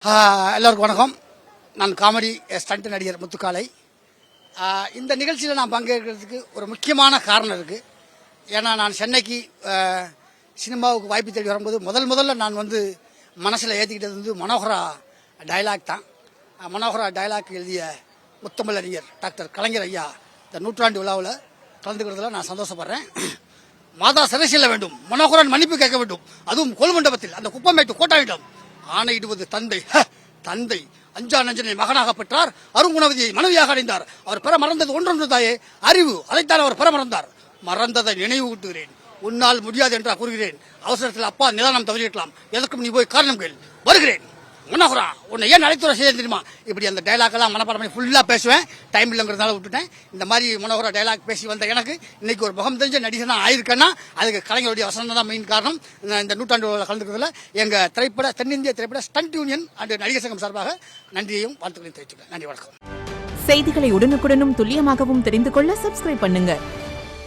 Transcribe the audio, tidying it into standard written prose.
எல்லாருக்கும் வணக்கம். நான் காமெடி ஸ்டண்ட் நடிகர் முத்துக்காலை. இந்த நிகழ்ச்சியில் நான் பங்கேற்கிறதுக்கு ஒரு முக்கியமான காரணம் இருக்குது. ஏன்னா நான் சென்னைக்கு சினிமாவுக்கு வாய்ப்பு தேடி வரும்போது முதல்ல நான் மனசில் ஏற்றிக்கிட்டது மனோகரா டைலாக் தான். மனோகரா டைலாக் எழுதிய முத்தமிழ் அறிஞர் டாக்டர் கலைஞர் ஐயா இந்த நூற்றாண்டு விழாவில் கலந்துக்கிறதுல நான் சந்தோஷப்படுறேன். மாதா சிறை செல்ல வேண்டும், மனோகரன் மன்னிப்பு கேட்க வேண்டும், அதுவும் கோல்மண்டபத்தில் அந்த குப்பமேட்டு கோட்டாயிடம் ஆணையிடுவது தந்தை. தந்தை அஞ்சா நஞ்சனை மகனாக பெற்றார், அருங்குணவதியை மனைவியாக அடைந்தார். அவர் பெற மறந்தது ஒன்றொன்று தாயே, அறிவு. அதைத்தான் அவர் பெற மறந்தார். மறந்ததை நினைவு கூட்டுகிறேன், உன்னால் முடியாது என்றா கூறுகிறேன். அவசரத்தில் அப்பா நிதானம் தவறியிருக்கலாம், எதற்கும் நீ போய் காரணம் கேள், வருகிறேன். மனோகரா உன்னை ஏன் அழைத்துற செய்ய தெரியுமா? இப்படி அந்த டைலாக் எல்லாம் மனப்பாடம் பண்ணி ஃபுல்லாக பேசுவேன். டைம் இல்லைங்கிறதுனால விட்டுட்டேன். இந்த மாதிரி மனோகரா டைலாக் பேசி வந்த எனக்கு இன்னைக்கு ஒரு முகம் தெரிஞ்ச நடிகனாக ஆயிருக்கேன்னா அதுக்கு கலைஞருடைய வசனம் தான் மெயின் காரணம். இந்த நூற்றாண்டு கலந்துக்கிறதுல எங்கள் தென்னிந்திய திரைப்பட ஸ்டண்ட் யூனியன் அண்ட் நடிகர் சங்கம் சார்பாக நன்றியையும் வாழ்த்துக்களையும் தெரிவிச்சுக்கிறேன். நன்றி, வணக்கம். செய்திகளை உடனுக்குடனும் துல்லியமாகவும் தெரிந்து கொள்ள சப்ஸ்கிரைப் பண்ணுங்க.